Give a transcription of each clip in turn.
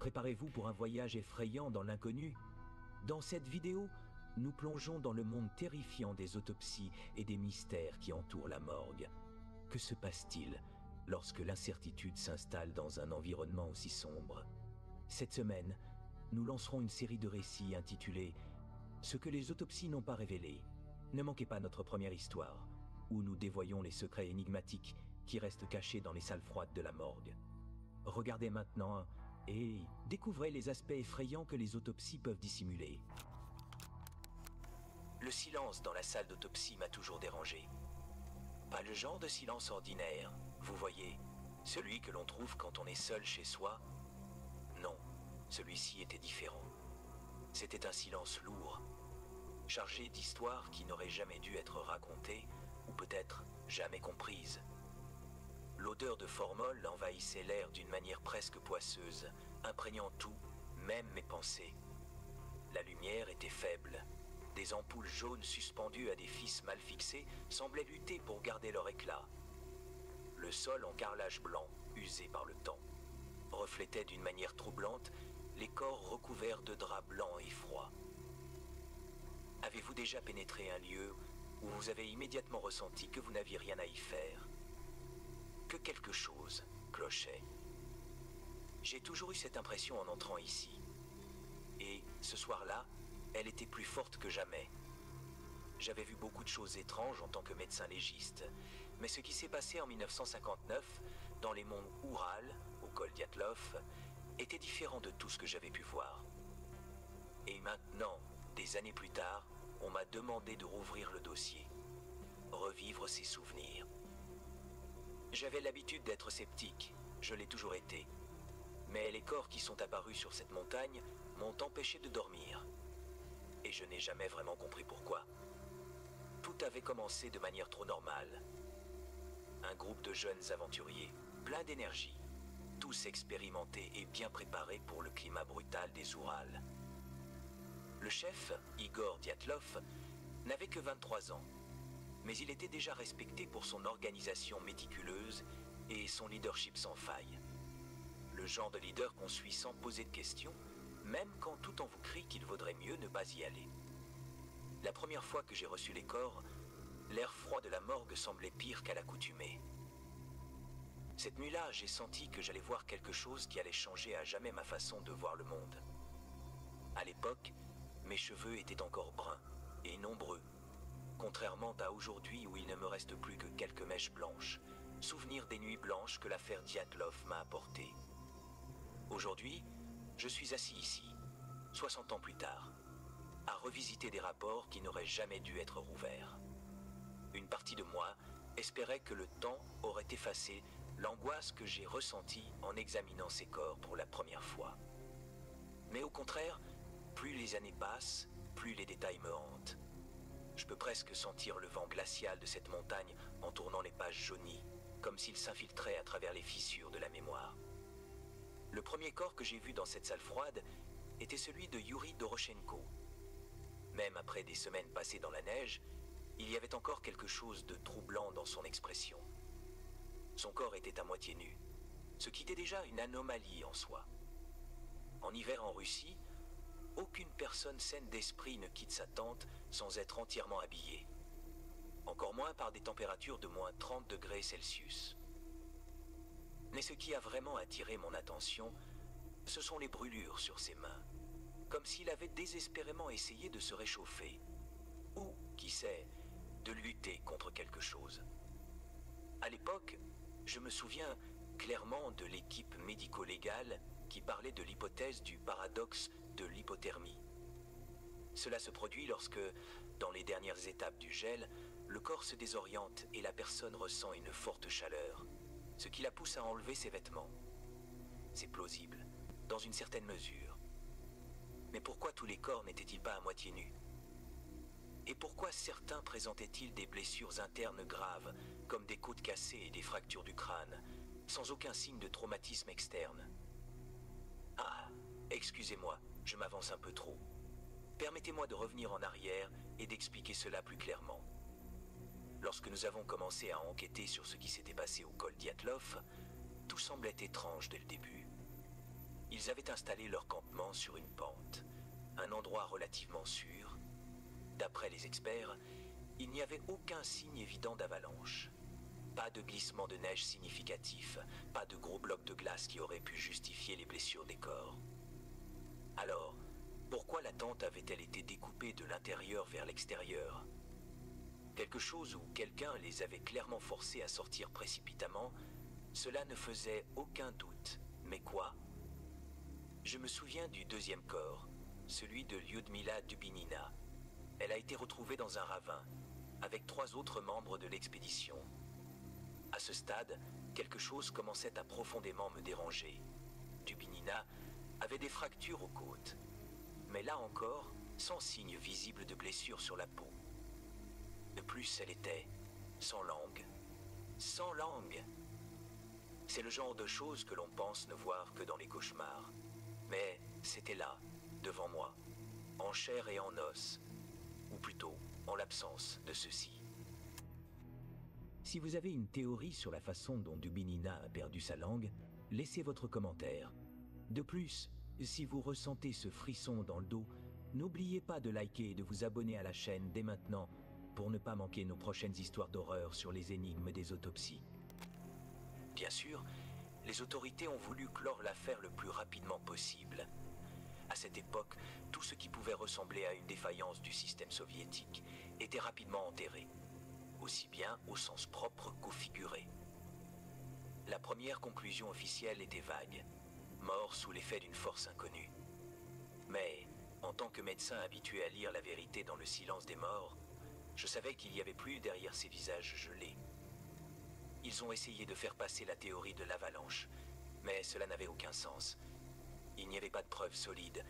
Préparez-vous pour un voyage effrayant dans l'inconnu. Dans cette vidéo, nous plongeons dans le monde terrifiant des autopsies et des mystères qui entourent la morgue. Que se passe-t-il lorsque l'incertitude s'installe dans un environnement aussi sombre? Cette semaine, nous lancerons une série de récits intitulés « Ce que les autopsies n'ont pas révélé ». Ne manquez pas notre première histoire, où nous dévoyons les secrets énigmatiques qui restent cachés dans les salles froides de la morgue. Regardez maintenant et découvrez les aspects effrayants que les autopsies peuvent dissimuler. Le silence dans la salle d'autopsie m'a toujours dérangé. Pas le genre de silence ordinaire, vous voyez, celui que l'on trouve quand on est seul chez soi. Non, celui-ci était différent. C'était un silence lourd, chargé d'histoires qui n'auraient jamais dû être racontées, ou peut-être jamais comprises. L'odeur de formol envahissait l'air d'une manière presque poisseuse, imprégnant tout, même mes pensées. La lumière était faible. Des ampoules jaunes suspendues à des fils mal fixés semblaient lutter pour garder leur éclat. Le sol en carrelage blanc, usé par le temps, reflétait d'une manière troublante les corps recouverts de draps blancs et froids. Avez-vous déjà pénétré un lieu où vous avez immédiatement ressenti que vous n'aviez rien à y faire? Que quelque chose clochait. J'ai toujours eu cette impression en entrant ici. Et ce soir-là, elle était plus forte que jamais. J'avais vu beaucoup de choses étranges en tant que médecin légiste, mais ce qui s'est passé en 1959, dans les monts Oural, au col Dyatlov, était différent de tout ce que j'avais pu voir. Et maintenant, des années plus tard, on m'a demandé de rouvrir le dossier, revivre ses souvenirs. J'avais l'habitude d'être sceptique, je l'ai toujours été. Mais les corps qui sont apparus sur cette montagne m'ont empêché de dormir. Et je n'ai jamais vraiment compris pourquoi. Tout avait commencé de manière trop normale. Un groupe de jeunes aventuriers, pleins d'énergie, tous expérimentés et bien préparés pour le climat brutal des Ourals. Le chef, Igor Dyatlov, n'avait que 23 ans, mais il était déjà respecté pour son organisation méticuleuse et son leadership sans faille. Le genre de leader qu'on suit sans poser de questions, même quand tout en vous crie qu'il vaudrait mieux ne pas y aller. La première fois que j'ai reçu les corps, l'air froid de la morgue semblait pire qu'à l'accoutumée. Cette nuit-là, j'ai senti que j'allais voir quelque chose qui allait changer à jamais ma façon de voir le monde. À l'époque, mes cheveux étaient encore bruns et nombreux, contrairement à aujourd'hui où il ne me reste plus que quelques mèches blanches, souvenir des nuits blanches que l'affaire Dyatlov m'a apportées. Aujourd'hui, je suis assis ici, 60 ans plus tard, à revisiter des rapports qui n'auraient jamais dû être rouverts. Une partie de moi espérait que le temps aurait effacé l'angoisse que j'ai ressentie en examinant ces corps pour la première fois. Mais au contraire, plus les années passent, plus les détails me hantent. Je peux presque sentir le vent glacial de cette montagne en tournant les pages jaunies, comme s'il s'infiltrait à travers les fissures de la mémoire. Le premier corps que j'ai vu dans cette salle froide était celui de Yuri Doroshenko. Même après des semaines passées dans la neige, il y avait encore quelque chose de troublant dans son expression. Son corps était à moitié nu, ce qui était déjà une anomalie en soi. En hiver en Russie, aucune personne saine d'esprit ne quitte sa tente sans être entièrement habillée. Encore moins par des températures de moins 30 degrés Celsius. Mais ce qui a vraiment attiré mon attention, ce sont les brûlures sur ses mains, comme s'il avait désespérément essayé de se réchauffer, ou, qui sait, de lutter contre quelque chose. À l'époque, je me souviens clairement de l'équipe médico-légale qui parlait de l'hypothèse du paradoxe de l'hypothermie. Cela se produit lorsque, dans les dernières étapes du gel, le corps se désoriente et la personne ressent une forte chaleur, ce qui la pousse à enlever ses vêtements. C'est plausible, dans une certaine mesure. Mais pourquoi tous les corps n'étaient-ils pas à moitié nus? Et pourquoi certains présentaient-ils des blessures internes graves, comme des côtes cassées et des fractures du crâne, sans aucun signe de traumatisme externe? Ah, excusez-moi, je m'avance un peu trop. Permettez-moi de revenir en arrière et d'expliquer cela plus clairement. Lorsque nous avons commencé à enquêter sur ce qui s'était passé au col Dyatlov, tout semblait étrange dès le début. Ils avaient installé leur campement sur une pente, un endroit relativement sûr. D'après les experts, il n'y avait aucun signe évident d'avalanche. Pas de glissement de neige significatif, pas de gros blocs de glace qui auraient pu justifier les blessures des corps. Alors, pourquoi la tente avait-elle été découpée de l'intérieur vers l'extérieur? Quelque chose ou quelqu'un les avait clairement forcés à sortir précipitamment, cela ne faisait aucun doute. Mais quoi? Je me souviens du deuxième corps, celui de Lyudmila Dubinina. Elle a été retrouvée dans un ravin, avec 3 autres membres de l'expédition. À ce stade, quelque chose commençait à profondément me déranger. Dubinina avait des fractures aux côtes, mais là encore, sans signe visible de blessure sur la peau. De plus, elle était sans langue. Sans langue! C'est le genre de choses que l'on pense ne voir que dans les cauchemars. Mais c'était là, devant moi, en chair et en os, ou plutôt en l'absence de ceci. Si vous avez une théorie sur la façon dont Dubinina a perdu sa langue, laissez votre commentaire. De plus, si vous ressentez ce frisson dans le dos, n'oubliez pas de liker et de vous abonner à la chaîne dès maintenant pour ne pas manquer nos prochaines histoires d'horreur sur les énigmes des autopsies. Bien sûr, les autorités ont voulu clore l'affaire le plus rapidement possible. À cette époque, tout ce qui pouvait ressembler à une défaillance du système soviétique était rapidement enterré, aussi bien au sens propre qu'au figuré. La première conclusion officielle était vague, mort sous l'effet d'une force inconnue. Mais, en tant que médecin habitué à lire la vérité dans le silence des morts, je savais qu'il y avait plus derrière ces visages gelés. Ils ont essayé de faire passer la théorie de l'avalanche, mais cela n'avait aucun sens. Il n'y avait pas de preuves solides,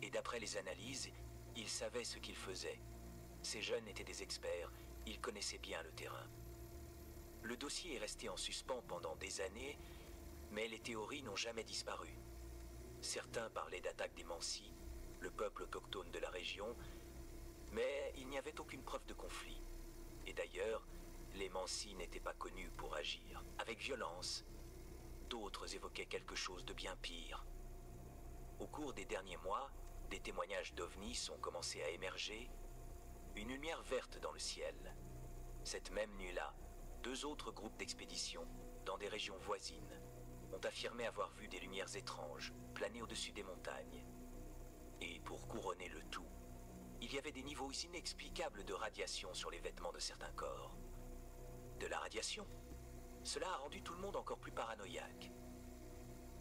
et d'après les analyses, ils savaient ce qu'ils faisaient. Ces jeunes étaient des experts, ils connaissaient bien le terrain. Le dossier est resté en suspens pendant des années, mais les théories n'ont jamais disparu. Certains parlaient d'attaque des Mansi, le peuple autochtone de la région, mais il n'y avait aucune preuve de conflit. Et d'ailleurs, les Mansi n'étaient pas connus pour agir avec violence. D'autres évoquaient quelque chose de bien pire. Au cours des derniers mois, des témoignages d'ovnis ont commencé à émerger. Une lumière verte dans le ciel. Cette même nuit-là, 2 autres groupes d'expédition, dans des régions voisines, ont affirmé avoir vu des lumières étranges planer au-dessus des montagnes. Et pour couronner le tout, il y avait des niveaux inexplicables de radiation sur les vêtements de certains corps. De la radiation. Cela a rendu tout le monde encore plus paranoïaque.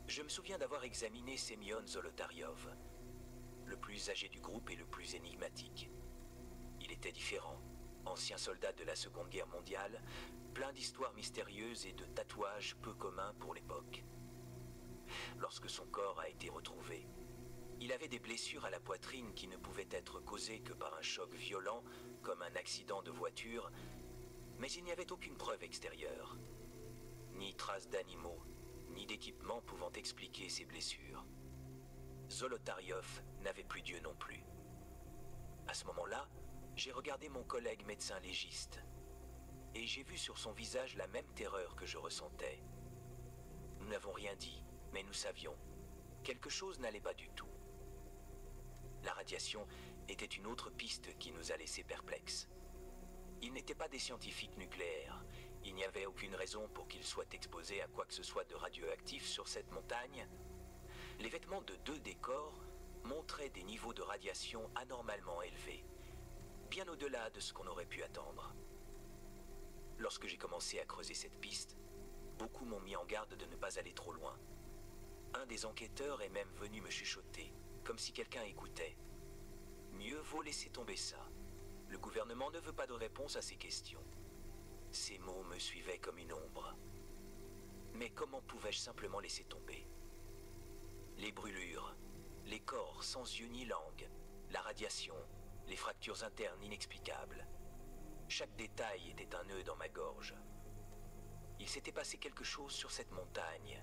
Je me souviens d'avoir examiné Semyon Zolotaryov, le plus âgé du groupe et le plus énigmatique. Il était différent, ancien soldat de la Seconde Guerre mondiale, plein d'histoires mystérieuses et de tatouages peu communs pour l'époque. Lorsque son corps a été retrouvé, il avait des blessures à la poitrine qui ne pouvaient être causées que par un choc violent, comme un accident de voiture, mais il n'y avait aucune preuve extérieure. Ni traces d'animaux, ni d'équipements pouvant expliquer ces blessures. Zolotaryov n'avait plus Dieu non plus. À ce moment-là, j'ai regardé mon collègue médecin légiste, et j'ai vu sur son visage la même terreur que je ressentais. Nous n'avons rien dit, mais nous savions. Quelque chose n'allait pas du tout. La radiation était une autre piste qui nous a laissés perplexes. Ils n'étaient pas des scientifiques nucléaires. Il n'y avait aucune raison pour qu'ils soient exposés à quoi que ce soit de radioactif sur cette montagne. Les vêtements de 2 des corps montraient des niveaux de radiation anormalement élevés, bien au-delà de ce qu'on aurait pu attendre. Lorsque j'ai commencé à creuser cette piste, beaucoup m'ont mis en garde de ne pas aller trop loin. Un des enquêteurs est même venu me chuchoter, comme si quelqu'un écoutait. Mieux vaut laisser tomber ça. Le gouvernement ne veut pas de réponse à ces questions. Ces mots me suivaient comme une ombre. Mais comment pouvais-je simplement laisser tomber? Les brûlures, les corps sans yeux ni langue, la radiation, les fractures internes inexplicables. Chaque détail était un nœud dans ma gorge. Il s'était passé quelque chose sur cette montagne,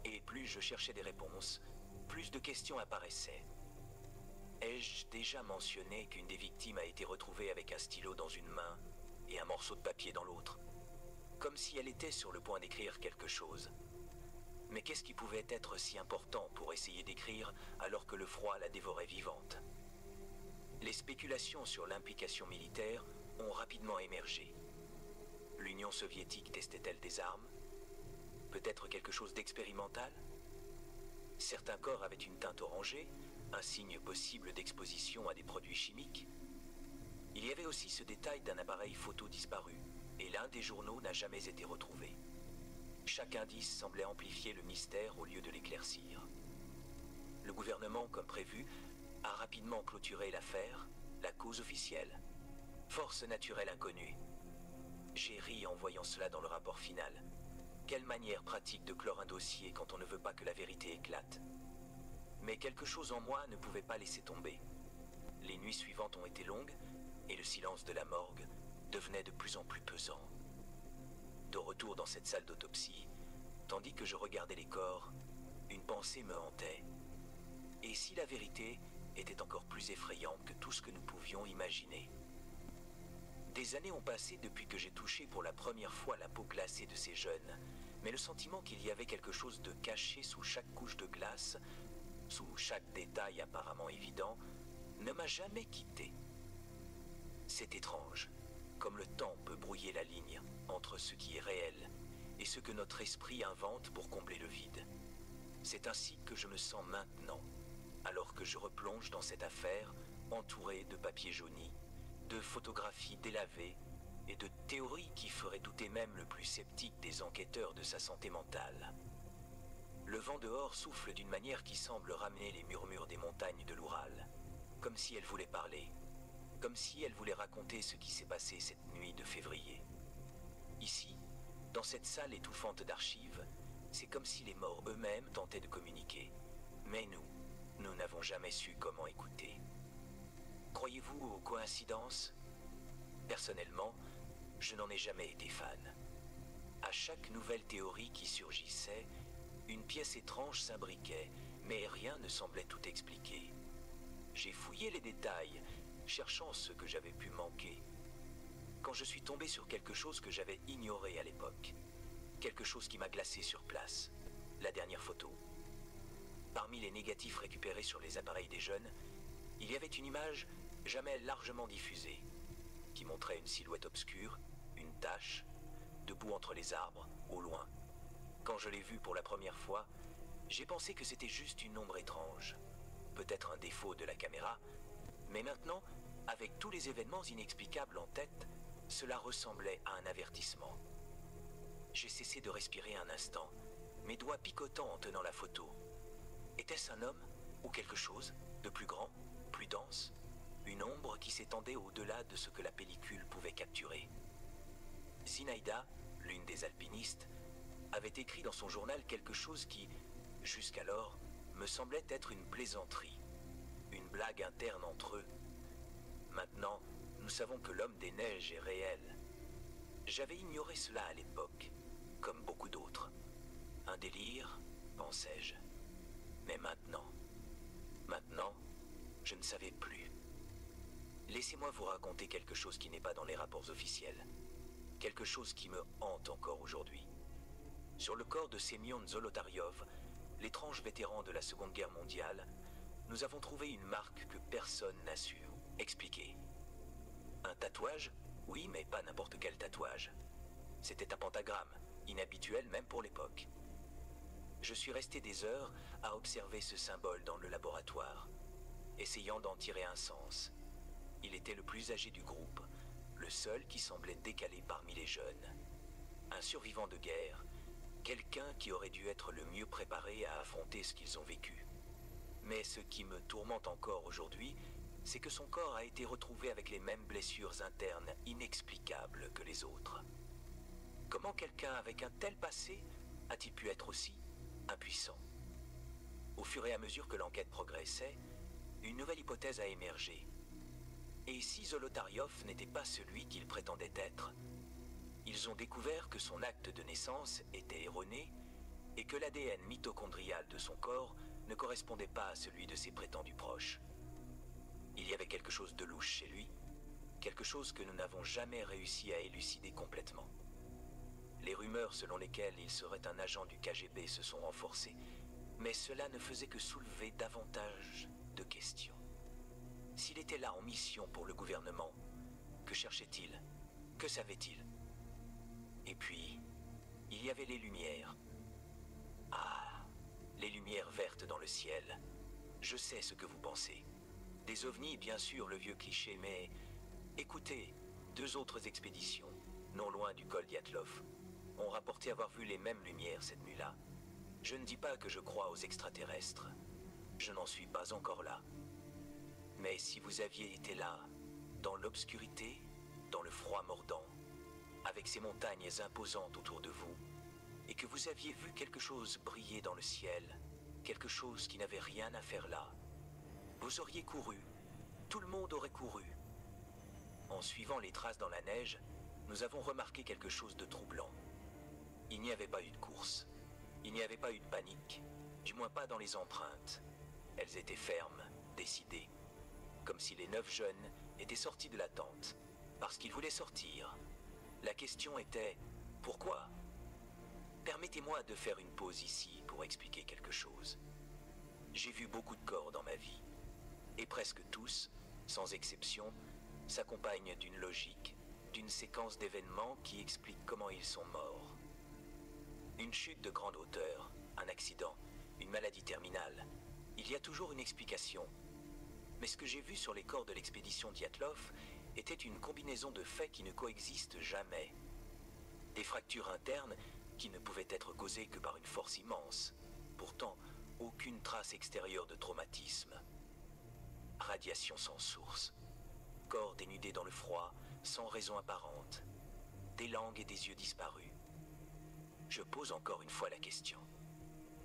et plus je cherchais des réponses, plus de questions apparaissaient. Ai-je déjà mentionné qu'une des victimes a été retrouvée avec un stylo dans une main et un morceau de papier dans l'autre, comme si elle était sur le point d'écrire quelque chose? Mais qu'est-ce qui pouvait être si important pour essayer d'écrire alors que le froid la dévorait vivante? Les spéculations sur l'implication militaire ont rapidement émergé. L'Union soviétique testait-elle des armes? Peut-être quelque chose d'expérimental? Certains corps avaient une teinte orangée, un signe possible d'exposition à des produits chimiques. Il y avait aussi ce détail d'un appareil photo disparu, et l'un des journaux n'a jamais été retrouvé. Chaque indice semblait amplifier le mystère au lieu de l'éclaircir. Le gouvernement, comme prévu, a rapidement clôturé l'affaire, la cause officielle. Force naturelle inconnue. J'ai ri en voyant cela dans le rapport final. Quelle manière pratique de clore un dossier quand on ne veut pas que la vérité éclate. Mais quelque chose en moi ne pouvait pas laisser tomber. Les nuits suivantes ont été longues, et le silence de la morgue devenait de plus en plus pesant. De retour dans cette salle d'autopsie, tandis que je regardais les corps, une pensée me hantait. Et si la vérité était encore plus effrayante que tout ce que nous pouvions imaginer? Des années ont passé depuis que j'ai touché pour la première fois la peau glacée de ces jeunes, mais le sentiment qu'il y avait quelque chose de caché sous chaque couche de glace, sous chaque détail apparemment évident, ne m'a jamais quitté. C'est étrange, comme le temps peut brouiller la ligne entre ce qui est réel et ce que notre esprit invente pour combler le vide. C'est ainsi que je me sens maintenant, alors que je replonge dans cette affaire entourée de papiers jaunis, de photographies délavées et de théories qui feraient douter même le plus sceptique des enquêteurs de sa santé mentale. Le vent dehors souffle d'une manière qui semble ramener les murmures des montagnes de l'Oural, comme si elle voulait parler, comme si elle voulait raconter ce qui s'est passé cette nuit de février. Ici, dans cette salle étouffante d'archives, c'est comme si les morts eux-mêmes tentaient de communiquer. Mais nous n'avons jamais su comment écouter. Croyez-vous aux coïncidences? Personnellement, je n'en ai jamais été fan. À chaque nouvelle théorie qui surgissait, une pièce étrange s'imbriquait, mais rien ne semblait tout expliquer. J'ai fouillé les détails, cherchant ce que j'avais pu manquer, quand je suis tombé sur quelque chose que j'avais ignoré à l'époque. Quelque chose qui m'a glacé sur place. La dernière photo. Parmi les négatifs récupérés sur les appareils des jeunes, il y avait une image jamais largement diffusée, qui montrait une silhouette obscure, une tache, debout entre les arbres, au loin. Quand je l'ai vue pour la première fois, j'ai pensé que c'était juste une ombre étrange, peut-être un défaut de la caméra, mais maintenant, avec tous les événements inexplicables en tête, cela ressemblait à un avertissement. J'ai cessé de respirer un instant, mes doigts picotants en tenant la photo. Était-ce un homme ou quelque chose de plus grand, plus dense? Une ombre qui s'étendait au-delà de ce que la pellicule pouvait capturer. Zinaïda, l'une des alpinistes, avait écrit dans son journal quelque chose qui, jusqu'alors, me semblait être une plaisanterie, une blague interne entre eux. Maintenant, nous savons que l'homme des neiges est réel. J'avais ignoré cela à l'époque, comme beaucoup d'autres. Un délire, pensais-je. Mais maintenant, je ne savais plus. Laissez-moi vous raconter quelque chose qui n'est pas dans les rapports officiels. Quelque chose qui me hante encore aujourd'hui. Sur le corps de Semyon Zolotaryov, l'étrange vétéran de la Seconde Guerre mondiale, nous avons trouvé une marque que personne n'a su expliquer. Un tatouage? Oui, mais pas n'importe quel tatouage. C'était un pentagramme, inhabituel même pour l'époque. Je suis resté des heures à observer ce symbole dans le laboratoire, essayant d'en tirer un sens. Il était le plus âgé du groupe, le seul qui semblait décalé parmi les jeunes. Un survivant de guerre, quelqu'un qui aurait dû être le mieux préparé à affronter ce qu'ils ont vécu. Mais ce qui me tourmente encore aujourd'hui, c'est que son corps a été retrouvé avec les mêmes blessures internes inexplicables que les autres. Comment quelqu'un avec un tel passé a-t-il pu être aussi impuissant? Au fur et à mesure que l'enquête progressait, une nouvelle hypothèse a émergé. Et si Zolotaryov n'était pas celui qu'il prétendait être? Ils ont découvert que son acte de naissance était erroné et que l'ADN mitochondrial de son corps ne correspondait pas à celui de ses prétendus proches. Il y avait quelque chose de louche chez lui, quelque chose que nous n'avons jamais réussi à élucider complètement. Les rumeurs rumeurs selon lesquelles il serait un agent du KGB se sont renforcées, mais cela ne faisait que soulever davantage de questions. S'il était là en mission pour le gouvernement, que cherchait-il? Que savait-il? Et puis, il y avait les lumières. Ah, les lumières vertes dans le ciel. Je sais ce que vous pensez. Des ovnis, bien sûr, le vieux cliché, mais... Écoutez, 2 autres expéditions, non loin du col Dyatlov, ont rapporté avoir vu les mêmes lumières cette nuit-là. Je ne dis pas que je crois aux extraterrestres. Je n'en suis pas encore là. Mais si vous aviez été là, dans l'obscurité, dans le froid mordant, avec ces montagnes imposantes autour de vous, et que vous aviez vu quelque chose briller dans le ciel, quelque chose qui n'avait rien à faire là, vous auriez couru, tout le monde aurait couru. En suivant les traces dans la neige, nous avons remarqué quelque chose de troublant. Il n'y avait pas eu de course, il n'y avait pas eu de panique, du moins pas dans les empreintes. Elles étaient fermes, décidées, comme si les 9 jeunes étaient sortis de la tente, parce qu'ils voulaient sortir. La question était, pourquoi? Permettez-moi de faire une pause ici pour expliquer quelque chose. J'ai vu beaucoup de corps dans ma vie, et presque tous, sans exception, s'accompagnent d'une logique, d'une séquence d'événements qui expliquent comment ils sont morts. Une chute de grande hauteur, un accident, une maladie terminale. Il y a toujours une explication. Mais ce que j'ai vu sur les corps de l'expédition Dyatlov était une combinaison de faits qui ne coexistent jamais. Des fractures internes qui ne pouvaient être causées que par une force immense. Pourtant, aucune trace extérieure de traumatisme. Radiation sans source. Corps dénudés dans le froid, sans raison apparente. Des langues et des yeux disparus. Je pose encore une fois la question.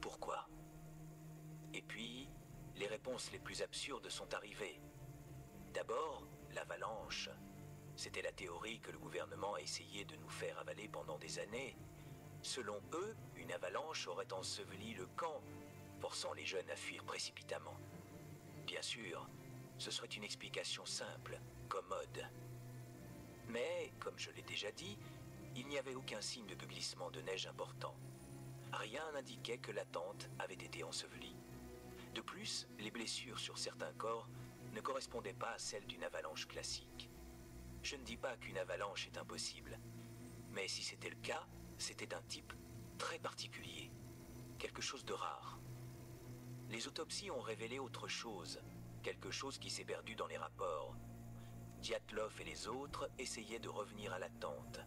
Pourquoi? Et puis, les réponses les plus absurdes sont arrivées. D'abord, l'avalanche. C'était la théorie que le gouvernement a essayé de nous faire avaler pendant des années. Selon eux, une avalanche aurait enseveli le camp, forçant les jeunes à fuir précipitamment. Bien sûr, ce serait une explication simple, commode. Mais, comme je l'ai déjà dit, il n'y avait aucun signe de glissement de neige important. Rien n'indiquait que la tente avait été ensevelie. De plus, les blessures sur certains corps ne correspondaient pas à celles d'une avalanche classique. Je ne dis pas qu'une avalanche est impossible, mais si c'était le cas, c'était d'un type très particulier, quelque chose de rare. Les autopsies ont révélé autre chose, quelque chose qui s'est perdu dans les rapports. Dyatlov et les autres essayaient de revenir à la tente.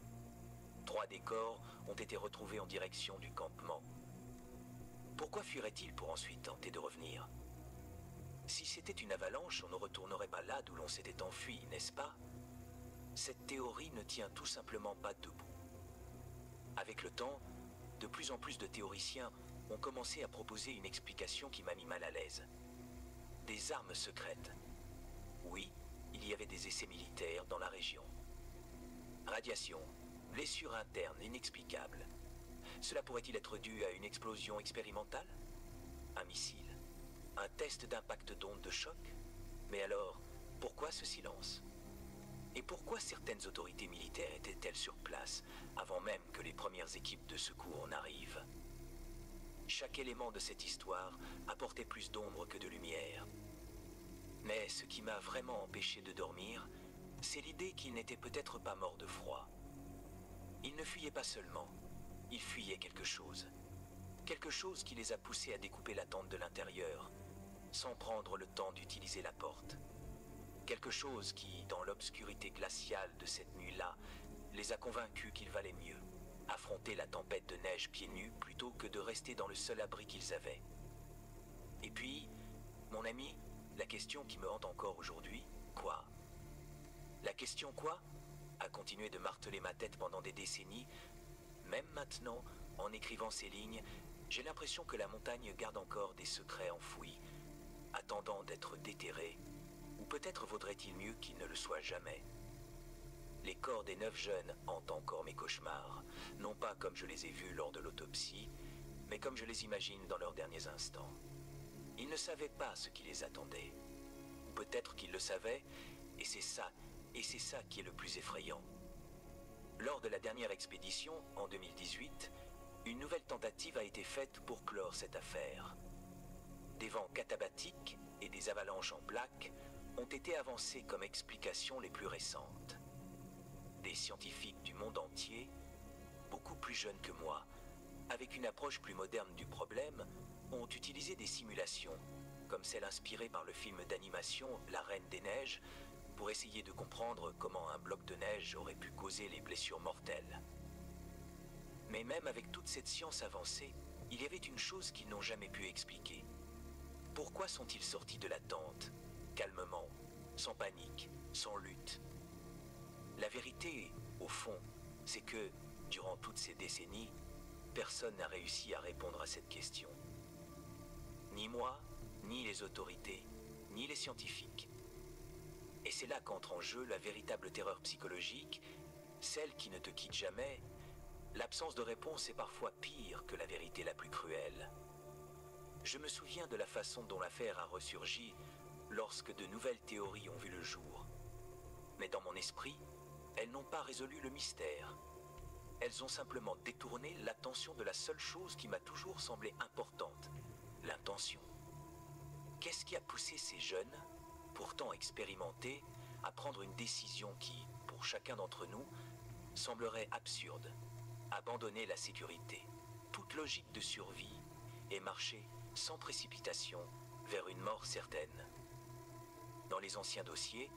3 des corps ont été retrouvés en direction du campement. Pourquoi fuirait-il pour ensuite tenter de revenir? Si c'était une avalanche, on ne retournerait pas là d'où l'on s'était enfui, n'est-ce pas? Cette théorie ne tient tout simplement pas debout. Avec le temps, de plus en plus de théoriciens ont commencé à proposer une explication qui m'a mis mal à l'aise. Des armes secrètes. Oui, il y avait des essais militaires dans la région. Radiation, blessure interne inexplicable. Cela pourrait-il être dû à une explosion expérimentale? Un missile? Un test d'impact d'onde de choc? Mais alors, pourquoi ce silence? Et pourquoi certaines autorités militaires étaient-elles sur place, avant même que les premières équipes de secours en arrivent? Chaque élément de cette histoire apportait plus d'ombre que de lumière. Mais ce qui m'a vraiment empêché de dormir, c'est l'idée qu'ils n'étaient peut-être pas morts de froid. Ils ne fuyaient pas seulement, ils fuyaient quelque chose. Quelque chose qui les a poussés à découper la tente de l'intérieur, sans prendre le temps d'utiliser la porte. Quelque chose qui, dans l'obscurité glaciale de cette nuit-là, les a convaincus qu'il valait mieux affronter la tempête de neige pieds nus plutôt que de rester dans le seul abri qu'ils avaient. Et puis, mon ami, la question qui me hante encore aujourd'hui, quoi? La question quoi a continué de marteler ma tête pendant des décennies. Même maintenant, en écrivant ces lignes, j'ai l'impression que la montagne garde encore des secrets enfouis, attendant d'être déterrés, ou peut-être vaudrait-il mieux qu'ils ne le soient jamais. Les corps des 9 jeunes hantent encore mes cauchemars, non pas comme je les ai vus lors de l'autopsie, mais comme je les imagine dans leurs derniers instants. Ils ne savaient pas ce qui les attendait. Ou peut-être qu'ils le savaient, et c'est ça qui est le plus effrayant. Lors de la dernière expédition, en 2018, une nouvelle tentative a été faite pour clore cette affaire. Des vents catabatiques et des avalanches en plaques ont été avancés comme explications les plus récentes. Des scientifiques du monde entier, beaucoup plus jeunes que moi, avec une approche plus moderne du problème, ont utilisé des simulations, comme celle inspirée par le film d'animation La Reine des Neiges, pour essayer de comprendre comment un bloc de neige aurait pu causer les blessures mortelles. Mais même avec toute cette science avancée, il y avait une chose qu'ils n'ont jamais pu expliquer. Pourquoi sont-ils sortis de la tente, calmement, sans panique, sans lutte? La vérité, au fond, c'est que, durant toutes ces décennies, personne n'a réussi à répondre à cette question. Ni moi, ni les autorités, ni les scientifiques. Et c'est là qu'entre en jeu la véritable terreur psychologique, celle qui ne te quitte jamais. L'absence de réponse est parfois pire que la vérité la plus cruelle. Je me souviens de la façon dont l'affaire a ressurgi lorsque de nouvelles théories ont vu le jour. Mais dans mon esprit, elles n'ont pas résolu le mystère. Elles ont simplement détourné l'attention de la seule chose qui m'a toujours semblé importante, l'intention. Qu'est-ce qui a poussé ces jeunes, pourtant expérimentés, à prendre une décision qui, pour chacun d'entre nous, semblerait absurde? Abandonner la sécurité, toute logique de survie, et marcher sans précipitation vers une mort certaine. Dans les anciens dossiers,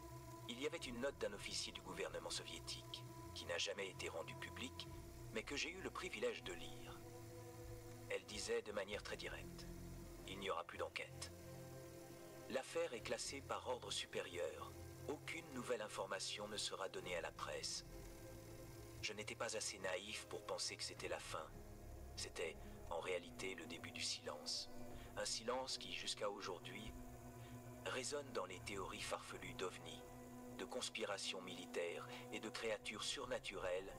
il y avait une note d'un officier du gouvernement soviétique, qui n'a jamais été rendue publique, mais que j'ai eu le privilège de lire. Elle disait de manière très directe: il n'y aura plus d'enquête. L'affaire est classée par ordre supérieur. Aucune nouvelle information ne sera donnée à la presse. Je n'étais pas assez naïf pour penser que c'était la fin. C'était, en réalité, le début du silence. Un silence qui, jusqu'à aujourd'hui, résonne dans les théories farfelues d'ovnis, de conspirations militaires et de créatures surnaturelles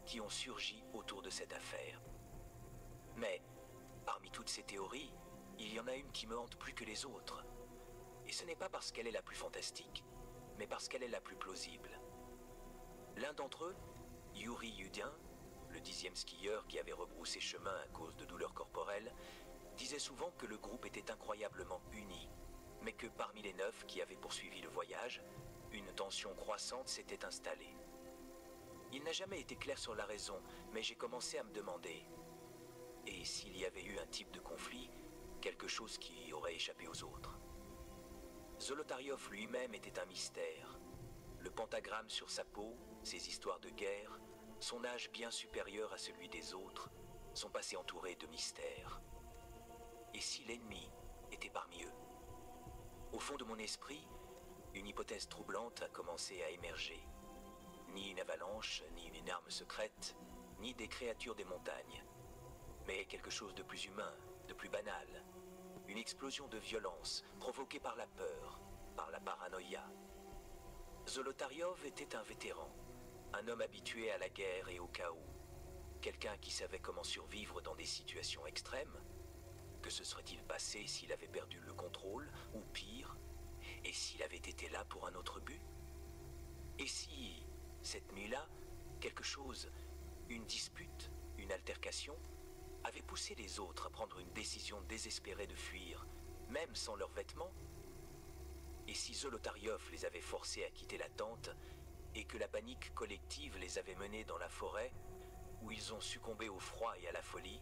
qui ont surgi autour de cette affaire. Mais, parmi toutes ces théories, il y en a une qui me hante plus que les autres. Et ce n'est pas parce qu'elle est la plus fantastique, mais parce qu'elle est la plus plausible. L'un d'entre eux, Yuri Yudin, le 10e skieur qui avait rebroussé chemin à cause de douleurs corporelles, disait souvent que le groupe était incroyablement uni, mais que parmi les 9 qui avaient poursuivi le voyage, une tension croissante s'était installée. Il n'a jamais été clair sur la raison, mais j'ai commencé à me demander, et s'il y avait eu un type de conflit, quelque chose qui aurait échappé aux autres? Zolotaryov lui-même était un mystère. Le pentagramme sur sa peau, ses histoires de guerre, son âge bien supérieur à celui des autres, son passé entouré de mystères. Et si l'ennemi était parmi eux? Au fond de mon esprit, une hypothèse troublante a commencé à émerger. Ni une avalanche, ni une arme secrète, ni des créatures des montagnes. Mais quelque chose de plus humain, de plus banal. Une explosion de violence provoquée par la peur, par la paranoïa. Zolotaryov était un vétéran, un homme habitué à la guerre et au chaos. Quelqu'un qui savait comment survivre dans des situations extrêmes. Que se serait-il passé s'il avait perdu le contrôle, ou pire, et s'il avait été là pour un autre but? Et si, cette nuit-là, quelque chose, une dispute, une altercation, avait poussé les autres à prendre une décision désespérée de fuir, même sans leurs vêtements? Et si Zolotaryov les avait forcés à quitter la tente, et que la panique collective les avait menés dans la forêt, où ils ont succombé au froid et à la folie?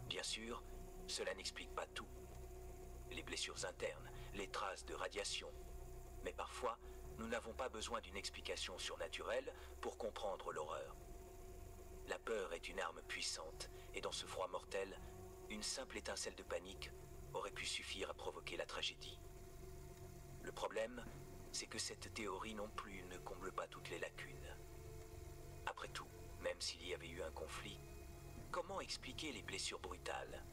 Bien sûr, cela n'explique pas tout. Les blessures internes, les traces de radiation. Mais parfois, nous n'avons pas besoin d'une explication surnaturelle pour comprendre l'horreur. La peur est une arme puissante, et dans ce froid mortel, une simple étincelle de panique aurait pu suffire à provoquer la tragédie. Le problème, c'est que cette théorie non plus ne comble pas toutes les lacunes. Après tout, même s'il y avait eu un conflit, comment expliquer les blessures brutales?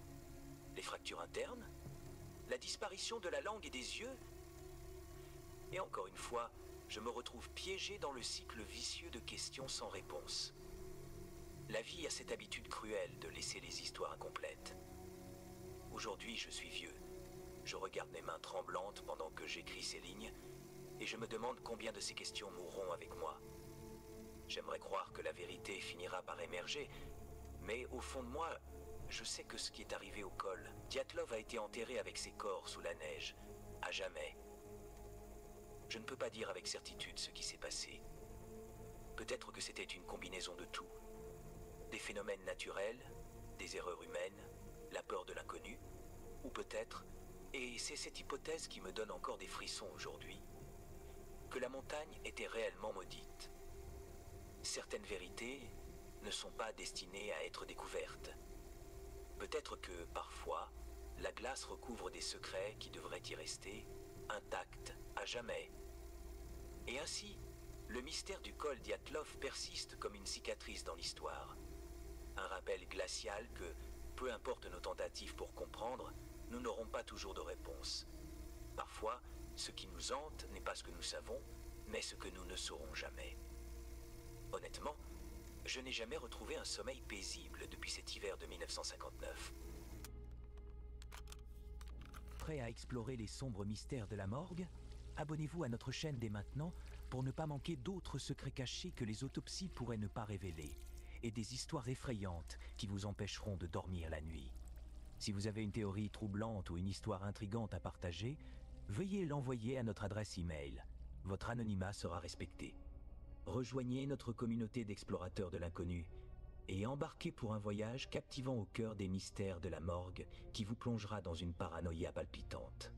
Les fractures internes? La disparition de la langue et des yeux? Et encore une fois, je me retrouve piégé dans le cycle vicieux de questions sans réponse. La vie a cette habitude cruelle de laisser les histoires incomplètes. Aujourd'hui, je suis vieux. Je regarde mes mains tremblantes pendant que j'écris ces lignes, et je me demande combien de ces questions mourront avec moi. J'aimerais croire que la vérité finira par émerger, mais au fond de moi, je sais que ce qui est arrivé au col, Dyatlov a été enterré avec ses corps sous la neige, à jamais. Je ne peux pas dire avec certitude ce qui s'est passé. Peut-être que c'était une combinaison de tout. Des phénomènes naturels, des erreurs humaines, la peur de l'inconnu, ou peut-être, et c'est cette hypothèse qui me donne encore des frissons aujourd'hui, que la montagne était réellement maudite. Certaines vérités ne sont pas destinées à être découvertes. Peut-être que, parfois, la glace recouvre des secrets qui devraient y rester, intacts, à jamais. Et ainsi, le mystère du col Dyatlov persiste comme une cicatrice dans l'histoire. Un rappel glacial que, peu importe nos tentatives pour comprendre, nous n'aurons pas toujours de réponse. Parfois, ce qui nous hante n'est pas ce que nous savons, mais ce que nous ne saurons jamais. Honnêtement, je n'ai jamais retrouvé un sommeil paisible depuis cet hiver de 1959. Prêt à explorer les sombres mystères de la morgue? Abonnez-vous à notre chaîne dès maintenant pour ne pas manquer d'autres secrets cachés que les autopsies pourraient ne pas révéler, et des histoires effrayantes qui vous empêcheront de dormir la nuit. Si vous avez une théorie troublante ou une histoire intrigante à partager, veuillez l'envoyer à notre adresse email. Votre anonymat sera respecté. Rejoignez notre communauté d'explorateurs de l'inconnu et embarquez pour un voyage captivant au cœur des mystères de la morgue qui vous plongera dans une paranoïa palpitante.